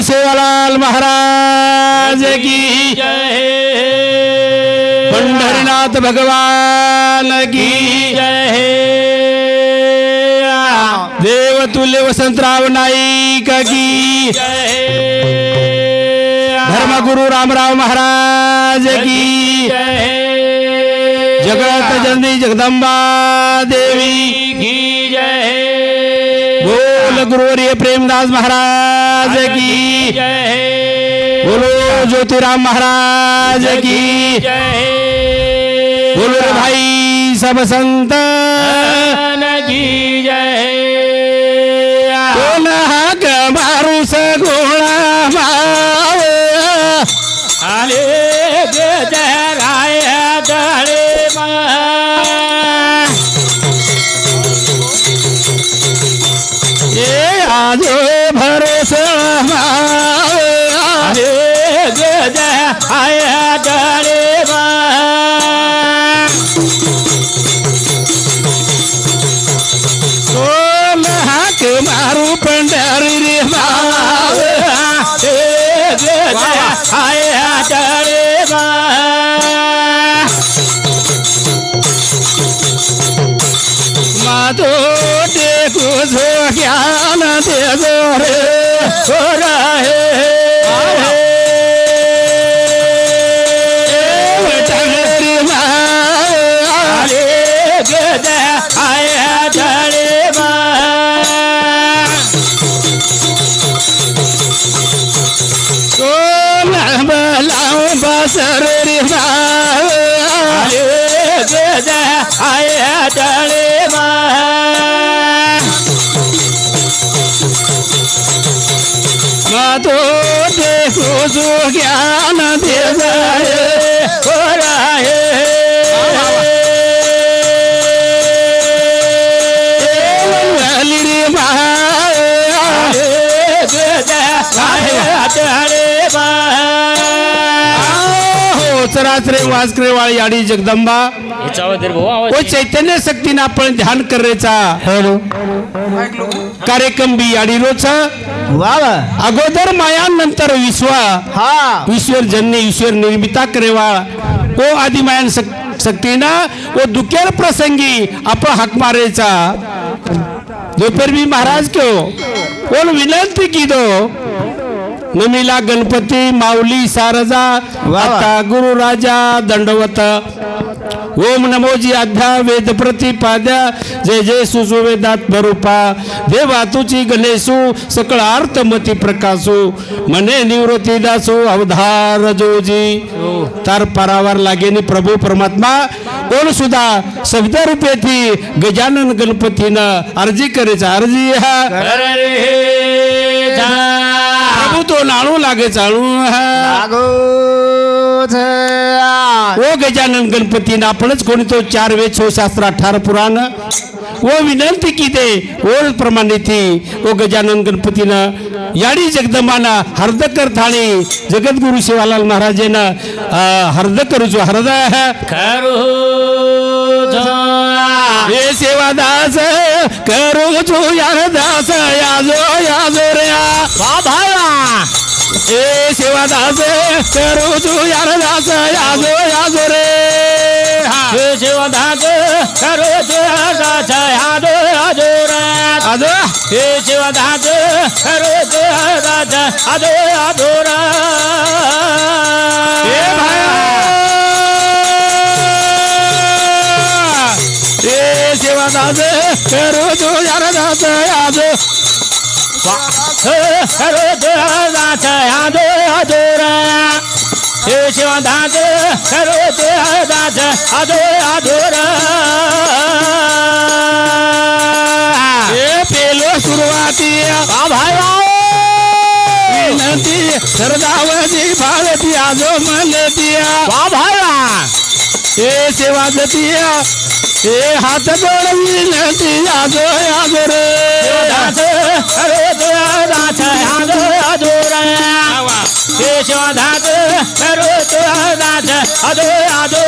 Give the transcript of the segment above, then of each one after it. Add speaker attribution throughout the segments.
Speaker 1: सेवालाल महाराज की
Speaker 2: जय
Speaker 1: पंढरीनाथ भगवान की
Speaker 2: जय
Speaker 1: देवतुल्य वसंतराव नाईक की
Speaker 2: जय
Speaker 1: धर्मगुरु रामराव महाराज की
Speaker 2: जय
Speaker 1: जगत जननी जगदंबा देवी
Speaker 2: की जय
Speaker 1: बोल गुरुवर्य प्रेमदास महाराज की
Speaker 2: जय
Speaker 1: बोलो ज्योतिराम महाराज की
Speaker 2: जय
Speaker 1: बोलो रे भाई सब संत
Speaker 2: की जय
Speaker 1: हाक मारू सगुणा माव
Speaker 2: आले गजराय दळे
Speaker 1: ये आजो भरोसा माव
Speaker 2: आले गजराय दळे
Speaker 1: सोल हाक मारू पंढरी रे माव
Speaker 2: गजराय दळे
Speaker 1: माधो टेकू झो ज्ञान दे जो रे
Speaker 2: हो रहे
Speaker 1: टंगरी माव
Speaker 2: आले गजराय दळे
Speaker 1: सोल बलाऊ बसर रे माव
Speaker 2: आय दळे
Speaker 1: माधो देखो जो ज्ञान दे जाए
Speaker 2: हो रहे
Speaker 1: वली रे माव हो चराचरे वासकरे वाळी आडी जगदंबा ओ चैतन्य शक्तीनं आपण ध्यान करायचा कार्यक्रम बी आडी रोज अगोदर माया नंतर विश्वा ईश्वर जन्य ईश्वर निर्मिता करेवा ओ आदि मायान शक्तीना ओ दुखेर प्रसंगी आपण हाक मारायचा दोपहर भी महाराज क्यों बोल विनंती की दो नमिला गणपती माऊली सारजा आता गुरु राजा दंडवत ओम नमोजी अध्या वेद प्रतिपाद्या जय जय सुसु वेदात भरूपा देवा तुची गणेशू सकळ अर्थमती प्रकाशू मने निवृत्ती दासो अवधार जोजी तार पारावर लागेनी प्रभू परमात्मा कोण सुद्धा शब्द रूपे थी गजानन गणपतीनं अर्जी करायचा अर्जी हा प्रभू तो नाणू लागे चालू ओ गजानन गणपतीनं आपणच कोणी तो 4 वेद 6 शास्त्र 18 पुराण वो विनंती की दे ओ प्रमाणे थी ओ गजानन गणपतीनं याडी जगदंबाना हरद कर थाणी जगद्गुरु शिवालाल महाराजेनं हरद करूचो हरद
Speaker 2: करू
Speaker 1: हे सेवादास करू जो यार दास याजो याजो रे ए सेवादास करू जो यार दास याजो याजो रे
Speaker 2: शिवदास करू दास यादो यादो
Speaker 1: आजो
Speaker 2: हे शिवदास करू दास यादो यादो
Speaker 1: ए भाया ए सेवादास करू जो यार दास याजो
Speaker 2: करू दास यादो यादो हे शिवदास करू दास यादो यादो
Speaker 1: ए पेलो सुरुवाती विनंती सरदावजी भारती आजो मनतिया ए सेवा जतिया ए हात जोड विनंती आजो आजो रे
Speaker 2: शिवदास करू दास यादो यादो हे शिवदास करू दास यादो यादो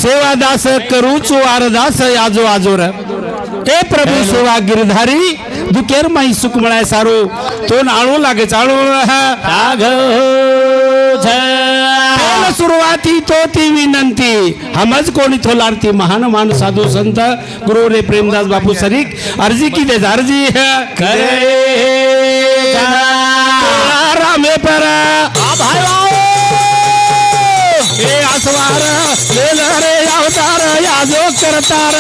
Speaker 1: सेवादास करूचो आरदास याजो आजोर हे प्रभू सेवा गिरधारी दुखेर माई सुख मिळाय सारू तो आळू लागे चाळू सुरुवाती तो ती विनंती हमज कोणी थोलारती महान मान साधू संत गुरु रे प्रेमदास बापू सरीक अर्जी की दे अर्जी करे रामे पर हे आसवार लेल रे अवतार याजो करतार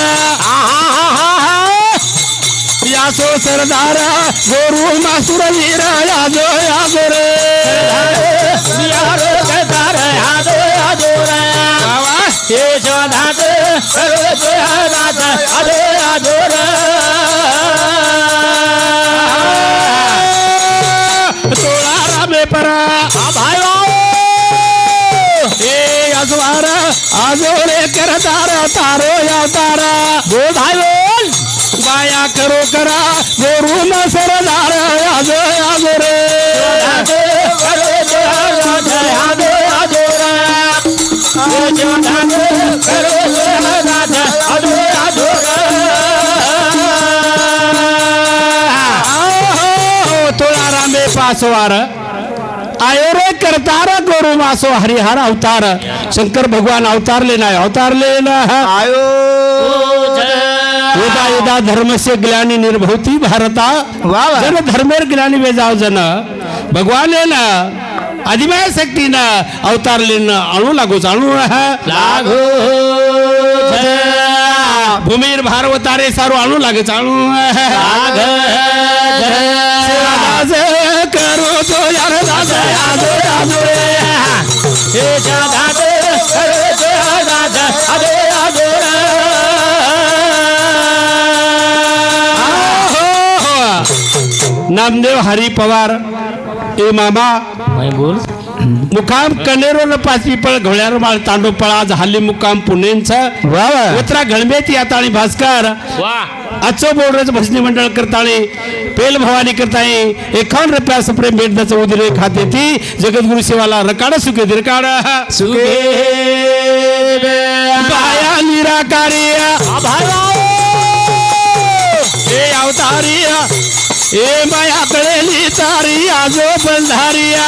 Speaker 1: यासो सरदार गोरू मासुर वीर याजो याजो रे यारो करतार याजो याजो रे बाबा हे जोधात करे जोधात याजो याजो रे तोळा रामे परा भाई आजवार आजोरे करतार तारो यावतार गो भाई बाया करो करा गोरू न सरदार आजो आजो रे तोळा रामे पासवार आयो रे करतार गोरू मासो हरिहर अवतार शंकर भगवान अवतारले नाही अवतारले ना आयो यदा यदा धर्मस्य ग्लानी निर्भवती भारता जन धर्मेर ग्लानी वेजाव जन भगवान ना आदिमाय शक्ती ना अवतारले ना अणू लागू जाणू लागू भूमीर भारवतारे सारू अणू लागे चालू करो तो यार दादा यादो यादो रे हे जादात करो तो दादा यादो यादो रे नामदेव हरी पवार ए मामा
Speaker 2: बोल
Speaker 1: मुकाम कनेरो न पाचवी पळ घोड्यावर माळ तांडोपळा झाली मुकाम पुणेंचा उतरा गणमेती आता आणि भास्कर आजचं बोर्डच भजनी मंडळ करताळे पेल भवानी करताय 51 रुपया सप्रे मेडदाचं उदिरे खाते ती जगद्गुरु सेवाला रकाड सुखे दिरकाड सुखे बाया निराकारी हे अवतारिया ए माया कळेली तारी आजो बंधारिया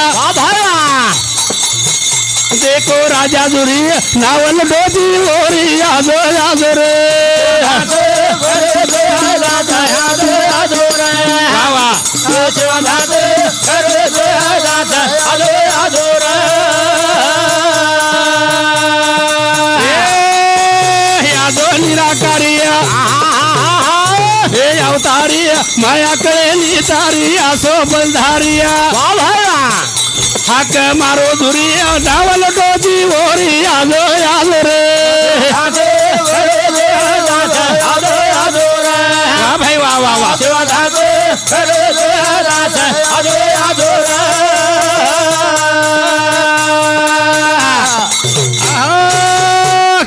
Speaker 1: देखो राजा जुरी नावल डोजी ओरी आजो आजो रे निराकारिया हे अवतारिया माया कळेली तारी आसो बंधारिया हाक मारो धुरिया नावल डोजी ओरी आजो आजो रे वाह भाई वाह वाह वाह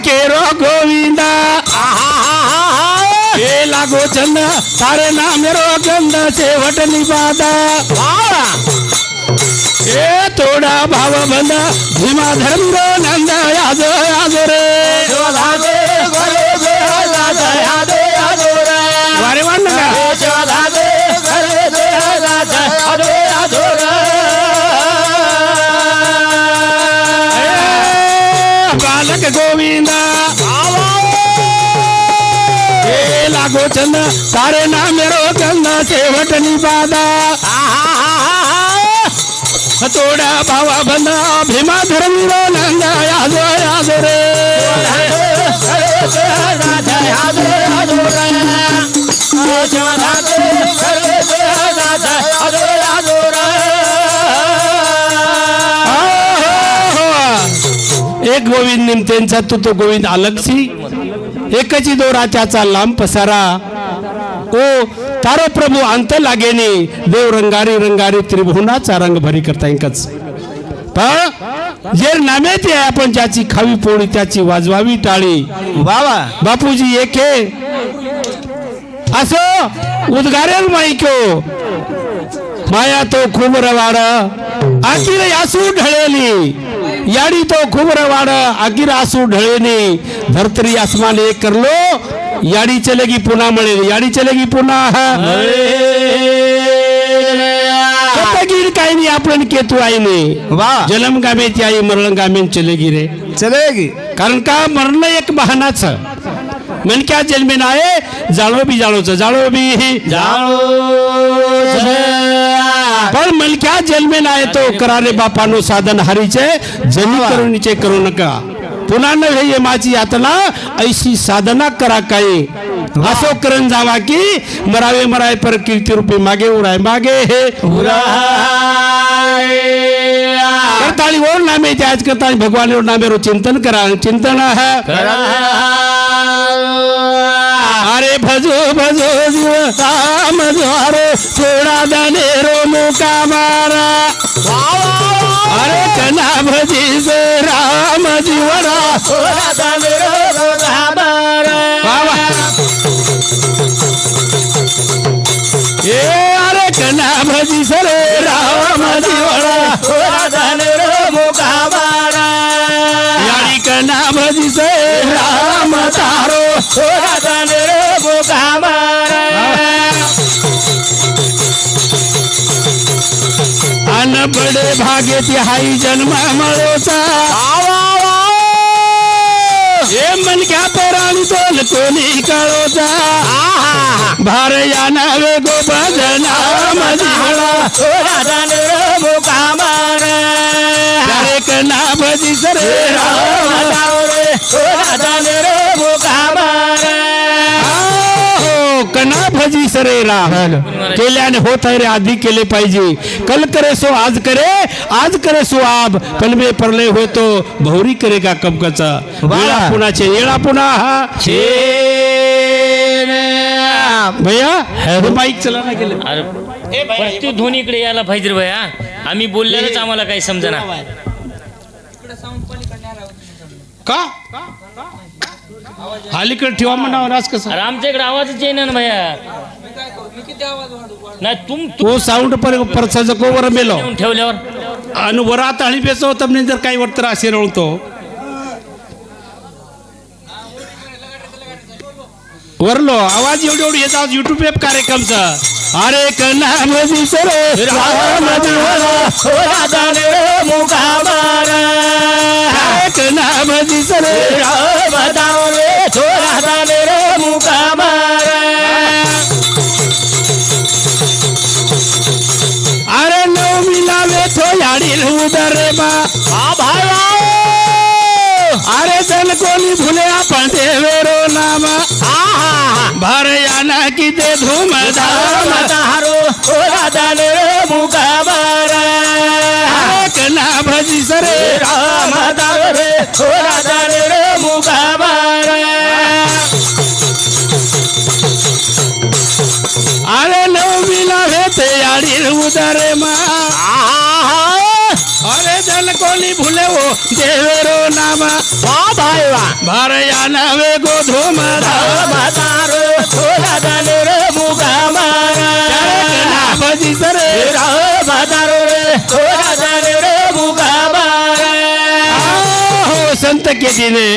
Speaker 1: केरो गोविंदा हे लागो चंद तारे नाम रो गंध सेवट निवादा हे तोडा भाव बंद भीमा धर्म नंद यादो यादो रे वारे वाण बालक गोविंदा हे लागो चंद तारे नाम मेरो गंध सेवट निवादा तोडा भावा बंद भीमा धर्म नंद यादो यादो रे एक गोविंद निमतेंचा तू तो गोविंद अलगसी एकची दोराच्याचा लांब पसारा ओ तारो प्रभू अंत लागेने देव रंगारी रंगारी त्रिभुवनाचा रंग भरी करता एकच पण जे नामेते आपण ज्याची खावी पोळी त्याची वाजवावी टाळी वावा बापूजी एके असो उद्गारेल माईक्यो माया तो खूब रवाड आखिर यासू ढळेली याडी तो खूब रवाड आखिर आसू ढळेनी धरतरी आसमान एक करलो याडी चलेगी पुन्हा मिळेल, याडी चलेगी पुन्हा गिर काही नाही आपण केतू आई नाही
Speaker 3: वाह
Speaker 1: जन्म गामेची आई मरण गामेन चलेगी रे.
Speaker 3: चलेगी.
Speaker 1: कारण का मरण एक बहानाच मन क्या जन्मे ना आहे जाळो बी जाळो बी पण मन क्या जन्मे ना तो करारे बापानो साधन हरीचे जनी करुणीचे करू नका. पुन्हा नव्हे ये माझी यातना ऐशी साधना करा काही असो करण जावा की मरावे पर कीर्ती रूपी मागे मागे हे करताळी ओर नामे त्याच करता भगवान ओर नामे रो चिंतन करा चिंतन है अरे भजो जीव राम द्वारो थोड़ा दाने रो मुका मारा अरे कना भजी से राम जीवरा थोड़ा दाने रो मुका मारा. ए अरे कना भजी से राम जीवरा थोड़ा दाने रो मुका मारा यारी कना भजी से राम तारो थोड़ा दाने रो मुका मारा. अन बडे भागे ती हाई जन्म मळोचा हे मन क्या पोराणी दोन कोणी कळोचा भार या नावे गो भजना मजीवळा थोडा दाने रो मुका मारा अरे कना भजी सरे राम रे थोडा दाने रो मुका मारा. कना भजी सरे राम केल्याने होत आहे रे आधी केले पाहिजे. कल करे सो आज करे सो आब पण मे परले होतो भौरी करेगा कमकचा वेळा पुन्हाचे येळा पुन्हा हा भैया बाईक चलाना गेले
Speaker 2: तू ध्वनीकडे यायला पाहिजे भैया. आम्ही बोलल्यानंच आम्हाला काही समजना
Speaker 1: का अलीकडे ठेवा म्हणावं आज कसं
Speaker 2: अरे आमच्या इकडे आवाजच येईना ना भैया. नाही
Speaker 1: तो साऊंड पर सजको वर मेलो
Speaker 2: ठेवल्यावर
Speaker 1: आणि वरात आणि बेसो तमने जर काही वरतर असे रळतो वरलो आवाज एवढी येत आज युट्यूब वेब कार्यक्रमचा. अरे कन्हा भजी सरे राम थोडा दाने रो मुका मारा कन्हा भजी सरे राम थोडा दाने रो मुका मारा. अरे नवमी लावे थो याडी उदरे बा अरे जन कोणी भूले आपण देवेरो नाम भार याना की दे धूम धाम तारो थोडा दाने रो मुका मारा कना भजी सरे राम रे थोडा दाने रो मुका मारा. अरे नवमी लावे ते याडी उदरे मा अरे जन कोणी भूले वो देवेरो नाम भार याना वे गो धूम धाम तारो थोडा दाने रो मुका मारा कना भजी सरे राम रे थोडा दाने रो मुका मारा. हो संत के दिने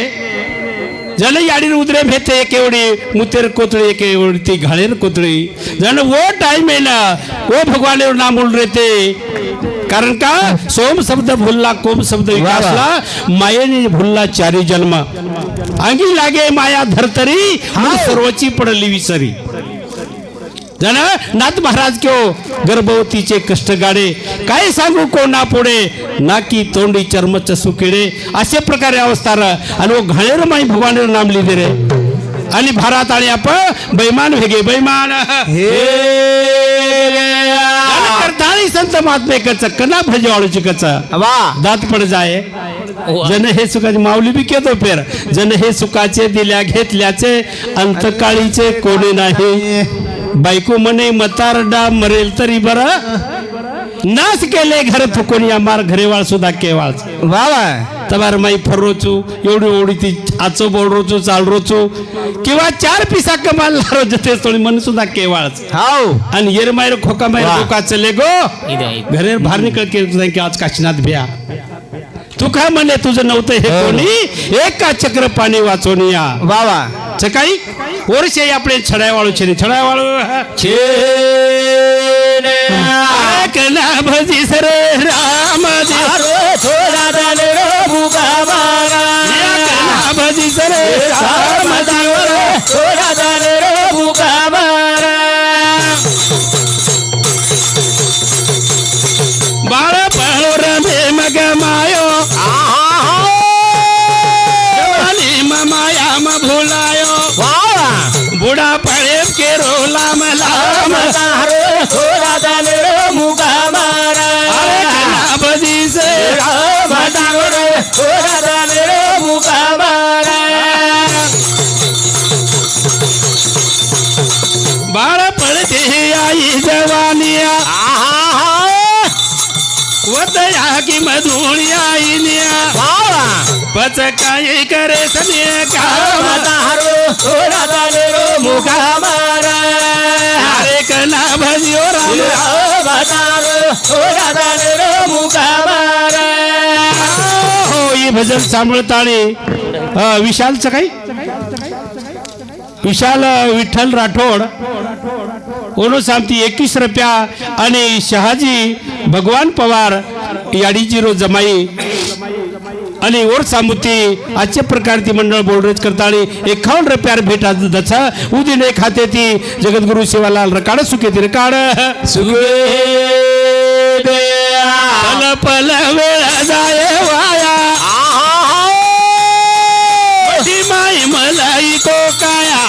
Speaker 1: जन याडीर उदरे भेते एक एवढी मुतेर कोतळी एक एवढी ती घाळेर कोतळी जन वो टाइम है ना वो भगवान नाम बोल रहे थे. कारण का सोम शब्द भूलला कोम शब्द विकासला मायेने भूलला चारी जन्म अंगी लागे माया धरतरी सर्वची पडली विसरी. जन नाथ महाराज क्यों गर्भवतीचे कष्ट गाडे काय सांगू कोणा पुढे नाकी तोंडी चर्मच सुकिडे असे प्रकारे अवस्था आणि वो घाणेर माई भगवान नाम लिहिले रे आणि भारात आणि आपण बैमान वेगे बैमान हे करताळी संत महात्मे कच कना भजवाळूची कच दात पड जाय जन हे सुखाचे माऊली बी केतो फेर जन हे सुखाचे दिल्या घेतल्याचे अंतकाळीचे कोणी नाही. बायको म्हणे मतारडा मरेल तरी बरा नाश केले घर थुकून या मार घरेवाळ सुद्धा केवाळ तबार माई फरोचू एवढी ओढी ती आचो बोल रोचू चाल रोचू किंवा 4 पिसा कमाल रोजते थोडी मन सुद्धा केवाळच आणि येर मायर खोका मायर खोका चले गो घरे बाहेर निकळ के की आज काशीनाथ भ्या तू काय म्हणे तुझं नव्हतं हे कोणी एका चक्र पाणी वाचवून या चकाई वर्षे આપણે છડાવાળું છે છડાવાળું
Speaker 2: છે ને
Speaker 1: કના ભજી સરે રામ
Speaker 2: તારો થોડા દાને રો ભૂગા મારા
Speaker 1: કના ભજી સરે રામ
Speaker 2: થોડા દાને રો ભૂગા મારા
Speaker 1: બાળ પણો રમે મગમાયો જવાની માયામાં ભૂલાયો બુડા પડે કે રોલામ લામ
Speaker 2: તારો થોડા દાને રો ભૂગા મારા
Speaker 1: કના ભજી સે
Speaker 2: રામ તારો થોડા દાને રો ભૂગા મારા
Speaker 1: બાળ પડતી આઈ જવાનિયા વતયા की મધુણિયા આઈનિયા પચકાઈ કરે સને કામ
Speaker 2: તારો થોડા દાને રો ભૂગા મારા
Speaker 1: અરે કના ભજ્યો રામ
Speaker 2: તારો થોડા દાને રો ભૂગા મારા
Speaker 1: हो ये भजन सांभळताणी विशाल सकाळी विशाल विठ्ठल राठोड ओनो सामती 21 रुपया आणि शहाजी भगवान पवार याडीची रो जमाई आणि ओर सामुती आजच्या प्रकारती मंडळ बोर्डरेज करताळी 51 रुपयार भेटा दछ उदिने खाते ती जगद्गुरु शिवालाल रकाड सुके ती रकाड
Speaker 2: सुगे
Speaker 1: पल पल वेळ जाय वाया माई मलाई को काया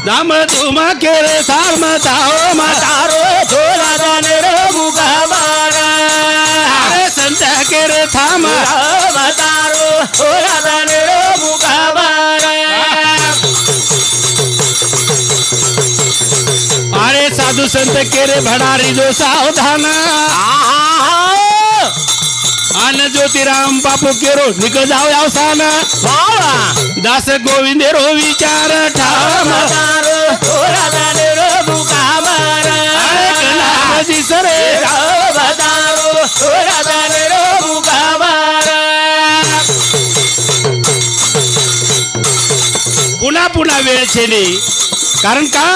Speaker 1: दाम तुमा केरे सार मताओ
Speaker 2: तारो थोड़ा दाने रो भूगा मारा
Speaker 1: अरे संत केरे थाम
Speaker 2: तारो थोड़ा दाने रो भूगा मारा
Speaker 1: अरे साधु संत केरे भडारी जो सावधान आन ज्योतिराम बापू केरो निकल जाओ अवसान दास गोविंद रो विचार ठाम
Speaker 2: तारो थोड़ा दाने रो भूगा मारा
Speaker 1: अरे कला भजी सरे
Speaker 2: तारो थोड़ा दाने रो भूगा मारा
Speaker 1: पुन्हा पुन्हा वेळ छेली कारण का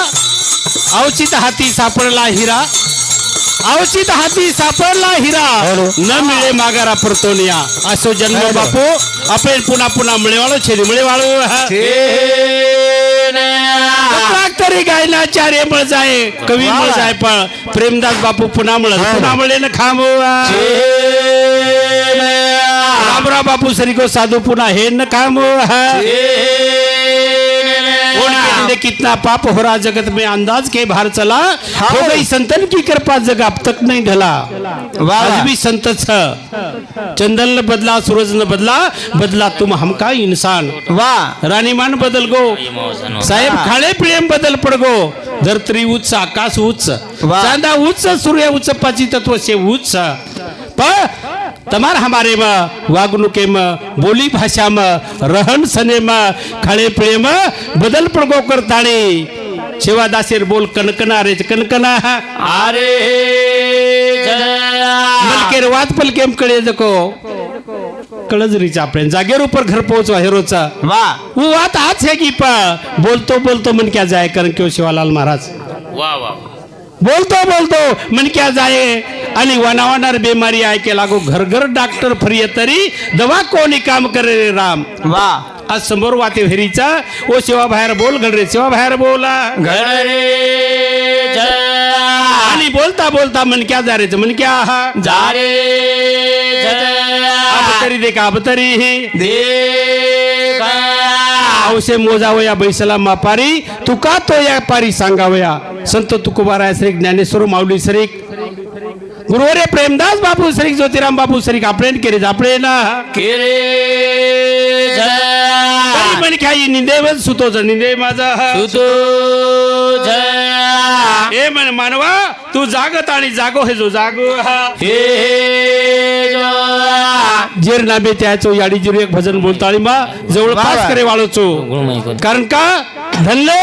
Speaker 1: अवचित हाती सापडला हिरा अवचित हाती सापडला हिरा न मिळे मागारा परतोनिया असो जन्म बापू आपण पुन्हा पुन्हा मिळेवाळो छेली मिळेवाळो तरी गायला चारे मळ जाय कवी मळ जाय पण प्रेमदास बापू पुन्हा मिळे न खांबो रामराव बापू सरी को साधू पुन्हा हे न खांबो कितना पाप हो रहा जगत में अंदाज के बाहर चला हो गई संतन की कृपा जग अब तक नहीं ढला आज भी संत छ चंदन न बदला सूरज न बदला बदला तुम हमका इंसान वाह रानीमान बदल गो साहेब खाणे प्रेम बदल पड गो धरत्री उच्च आकाश उच्च चांदा उच्च सूर्य उच्च पाची तत्व से उच्च पर तमार हमारे में वागनुके में बोली भाषा में रहन सने में खड़े प्रेम बदल पड़गो करताणी सेवादासेर बोल कनकना रे कनकना
Speaker 2: अरे
Speaker 1: मलकेर वात पलकेम कळे जको कळजरीचा आपण जागेर ऊपर घर पोहोचवा हेरोचा वाह वो बात आज है कि बोलतो बोलतो मन क्या जाए कारण क्यों शिवालाल महाराज
Speaker 2: वाह वाह
Speaker 1: बोलतो बोलतो मन क्या जाए आणि वानावानार बेमारी आहे के लागो घर घर डॉक्टर फरिये तरी दवा कोणी काम करे रे राम वाह आज समोर वाते हेरीचा ओ सेवा बाहेर बोल घड रे सेवा बाहेर बोला
Speaker 2: घड रे
Speaker 1: आणि बोलता बोलता मन क्या जा रे मन क्या
Speaker 2: जा रे
Speaker 1: अब तरी देखा अब तरी
Speaker 2: देखा
Speaker 1: औसे मोजावया बैसला मापारी तुका तो या पारी सांगावया संत तुकोबाराय श्री ज्ञानेश्वर माऊली श्री गुरुवरे प्रेमदास बापू श्री ज्योतिराम बापू श्री आपले केरे आपले ना
Speaker 2: केरे
Speaker 1: मन खाई निंदेवत सुतो निंदे माझा
Speaker 2: सुतो
Speaker 1: ए मन मानवा तू जागत आणि जागो हे जो जागो
Speaker 2: हे
Speaker 1: जेर नाबे त्याचो याडी जिरू एक भजन बोलताळी मा जवळपास करे वाळोचो कारण का धनले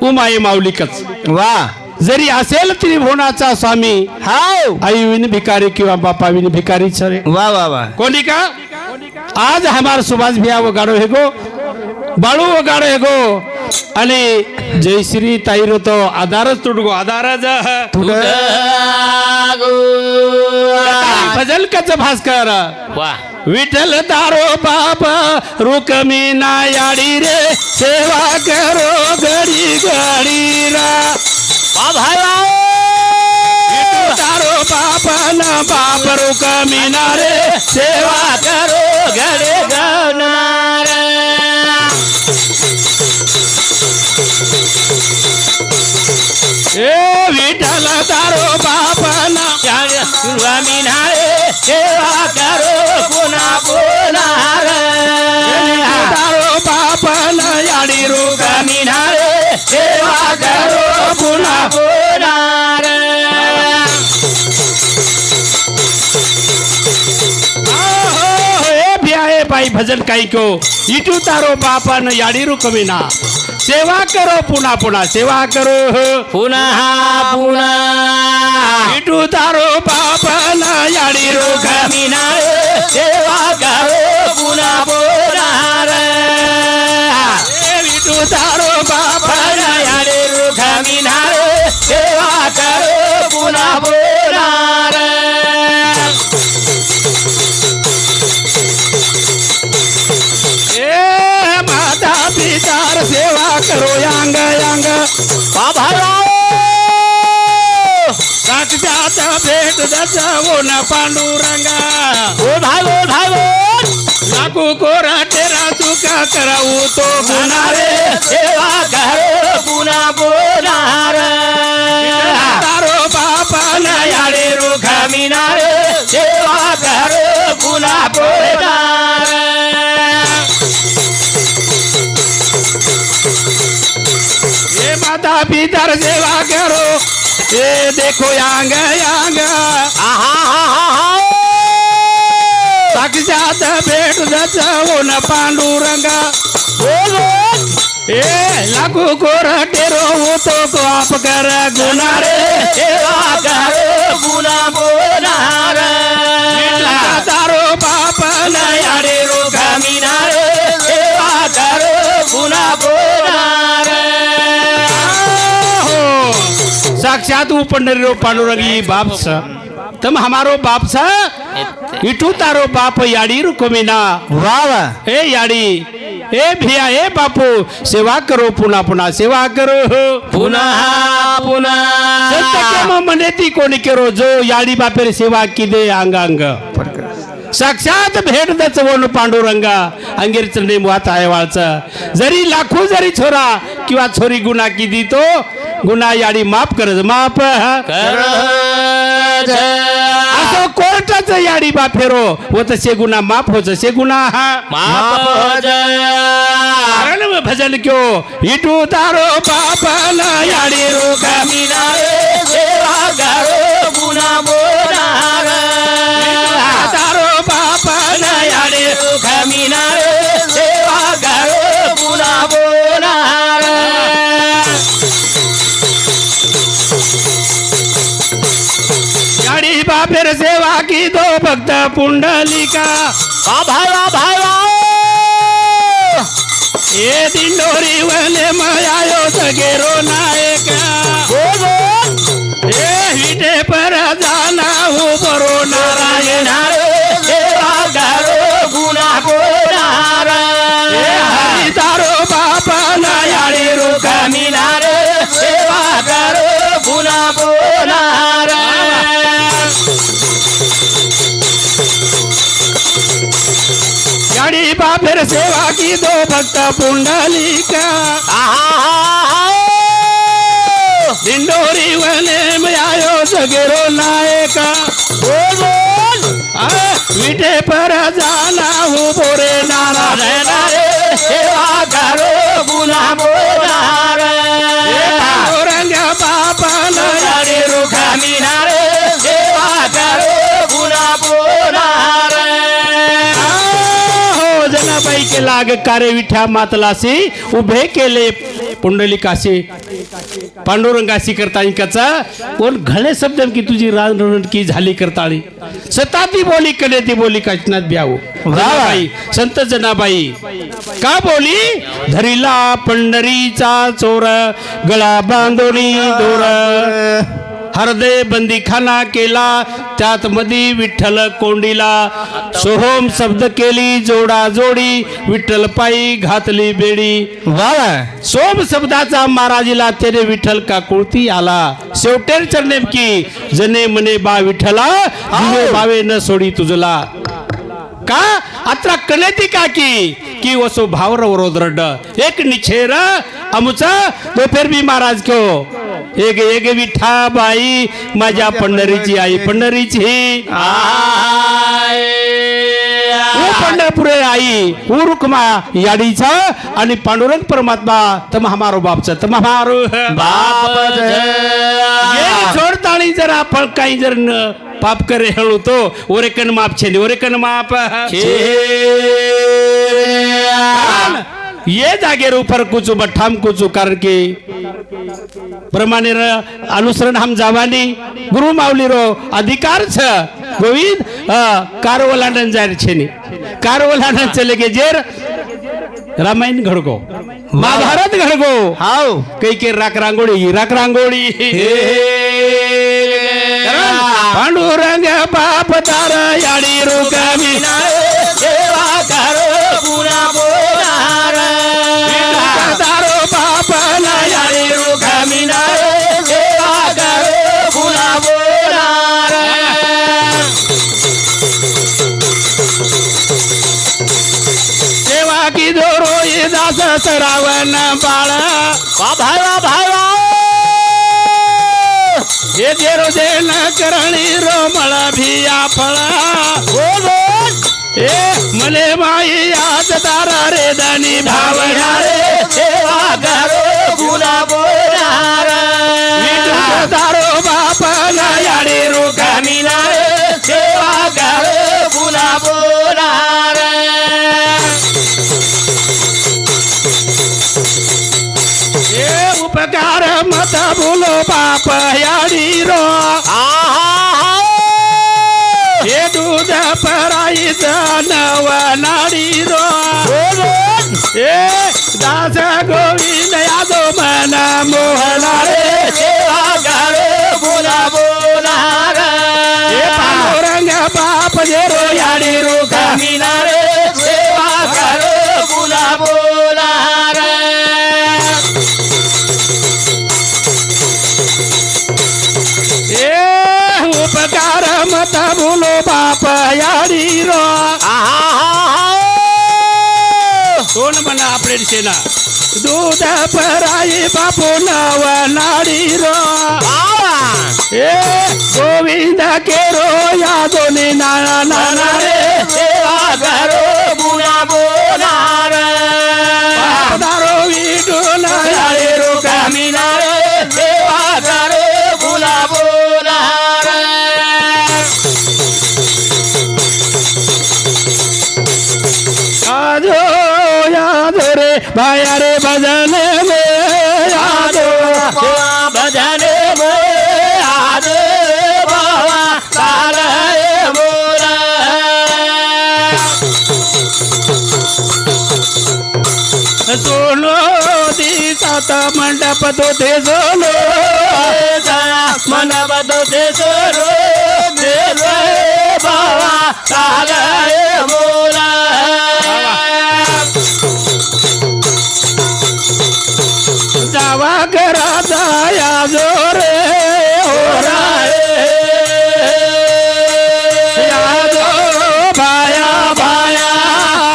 Speaker 1: उमाये माऊलिकच वा जरी असेल त्रिभुवनाचा स्वामी हाव आई विन भिकारी किंवा बापा विन भिकारी छरे वा वा वा कोणी का आज हमार सुभाष भैया वो गाड़ो है गो बाळू वगाडे गो आणि जयश्री ताईरो तो आधारच तुटगो आधारच भजन कच भास्कर
Speaker 2: वा
Speaker 1: विठ्ठल तारो बाप रुकमी ना याडी रे सेवा करो घडी घडी रा तारो बाप ना बाप रुकमी ना रे सेवा
Speaker 2: करो घडे गणनार
Speaker 1: ए विठ्ठल तारो बाप ना
Speaker 2: मिनारे सेवा करो पुन्हा पुनार
Speaker 1: तारो बाप ना याडी रुक
Speaker 2: मिनारे सेवा करो पुन्हा पुनार
Speaker 1: भाई भजन काही को इटू तारो बापन याडी रुकविना सेवा करो पुन्हा पुन्हा सेवा करो
Speaker 2: पुन्हा पुन्हा
Speaker 1: इटू तारो बापन याडी
Speaker 2: रुकविना सेवा करो पुन्हा पुनार
Speaker 1: इटू तारो बापन
Speaker 2: याडी रुकविना सेवा करो पुन्हा पुनार
Speaker 1: माता पितार सेवा करो यांग यांग साक्षात भेट दसवो न पांडुरंगा
Speaker 2: ओ भागो भागो
Speaker 1: लागू कोरा तेरा चुका करावू तो गुणारे
Speaker 2: सेवा करो पुन्हा पुनार
Speaker 1: तारो बापा
Speaker 2: याडे रुखमिनारे सेवा करो पुन्हा पुनार
Speaker 1: ये माता पितर सेवा करो ये देखो यांग यांग साक्षात भेट दसवो न पांडुरंगा ए लागू कोर टेरो तो आप कर गुणारे
Speaker 2: सेवा करो पुन्हा पुनार
Speaker 1: तारो बाप
Speaker 2: याडे रुखमिनारे सेवा करो पुन्हा पुनार
Speaker 1: साक्षात पंढरीरो पांडुरंगी बाप सा तम हमारो बाप सा इटू तारो बाप याडी रुकमिना वाह हे याडी ए भिया ए बापू सेवा करो पुन्हा पुन्हा सेवा करो
Speaker 2: पुन्हा पुन्हा
Speaker 1: सत्य मने ती कोणी करो जो याडी बापेर सेवा किदे अंग अंग साक्षात भेट दचवण पांडुरंगा अंगेर चंडे मुहात आहे वाळचा जरी लाखो जरी छोरा किंवा छोरी गुन्हा किदी तो गुन्हा याडी माफ करज माफ असो कोर्टाच याडी बाफेरो व तसे गुन्हा माफ होच से गुन्हा कारण भजन क्यो इटू तारो बापन याडी
Speaker 2: रुखमिनारे सेवा करो पुन्हा पुनार
Speaker 1: तारो बापन
Speaker 2: याडे रुखमिनारे सेवा करो पुन्हा पुनार
Speaker 1: याडी बापेर सेवा की दो भक्त पुंडलिका
Speaker 2: भावा भावा
Speaker 1: ए दिंडोरी वने मयायो सगेरो नायका ए हिटे पर जाना हो बरो नारायण
Speaker 2: सेवा करो पुन्हा पुनार
Speaker 1: हरी तारो बापा याडी
Speaker 2: रुखमिनारे सेवा करो पुन्हा पुनार
Speaker 1: याडी बापेर सेवा की दो भक्त पुंडलिका दिंडोरी वने मयायो सगेरो नायका विटे पर जाना हो बोरे नारायण
Speaker 2: सेवा करो पुन्हा पुनार
Speaker 1: रंग बापा
Speaker 2: याडे रुखमिनारे सेवा करो पुन्हा पुनार
Speaker 1: जनाबाईके लाग कार्य विठ्या मातलासी उभे केले पुंडलिकाशी पांडुरंगाशी करताळीकाचा कोण घणे शब्द की तुझी रणकी झाली करताळी सताती बोली कने ती बोली काचनात ब्याऊ जनाबाई संत जनाबाई का बोली धरिला पंढरीचा चोर गळा बांधोनी दोर हृदय बंदीखाना केला त्यात मधी विठ्ठल कोंडीला सोहोम शब्द केली जोडा जोडी विठ्ठल पायी घातली बेडी सोम शब्दाचा महाराजीला तेने विठ्ठल का कुळती आला शेवटेरच्या नेमकी जने मने बा विठ्ठला दिवे बावे न सोडी तुझला का अत्रा कनेती काकी की वसो भावर वरोद्रड एक निछेर अमुचा तो फिर भी महाराज क्यों एक एक विठा बाई माझ्या पंढरीची आई पंढरीची पंढरपुरे आई रुक्मा याडीचा आणि पांडुरंग परमात्मा तम हमारो बापचा तम हमारो बाप जोडताणी जर आपण काही जर पाप करे हळू तो ओरेकन माप छेली ओरेकन माप ये जागे ऊपर कुछ बठाम कुछ कारण के प्रमाणे अनुसरण हम जावानी गुरु माऊली रो अधिकार छ गोविंद कारवलानन जाय छेनी कारवलानन चले गे जेर रामायण घडगो महाभारत घडगो हाव कई के राख रांगोळी पांडुरंग बाप तार याडी रुकामी सेवा करो पुरा बोलार तारो बाप ना याडी रुकामी सेवा करो पुरा बोलार सेवा की दोरो ये दास सरावन बाळा भावा भावा हे देरो दे न करणी रोमळ भिया फळा ए मले माई याद तारा रे दानी भावना रे सेवा करो गुला बोलार तारो बाप ना याडी रुकामी रे सेवा करो गुला बोलार उपकार मत बोलो बाप याडी रो हे दूध पराईच नव नाडी रो हे दास गोविंद यादव मन मोहना रे सेवा करो बोला बोलार हे पांडुरंग बाप जे रो याडी रो कामिना रे सेवा करो बोला बोलार उपकार मत बोलो बाप याडी रो कोण म्हणा आपले सेना दूध पराई बापू नव नाडी रो ए गोविंद केरो यादोनी नाना नाना रे सेवा करो बुला बोलार दारो विडून याडी रो कामिना रे सेवा करो बुला बोलार आजो याद रे भाया रे भजन में यादो भजन में याद बाबा तारे बोला सोनो दिसात मंडप तो ते सोनो मंडप तो ते सोनो बाबा तारे बोला जावा करा दया जोरे हो रे यादो भाया भाया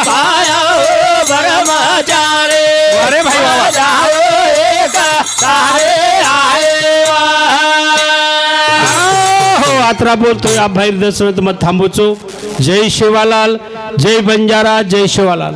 Speaker 1: भाया हो ब्रह्मचारी अरे भाई बाबा जाओ एक सारे आए हो आत्रा बोलतोय भाई दशरथ मत थांबवचो जय शिवालाल जय बंजारा जय शिवालाल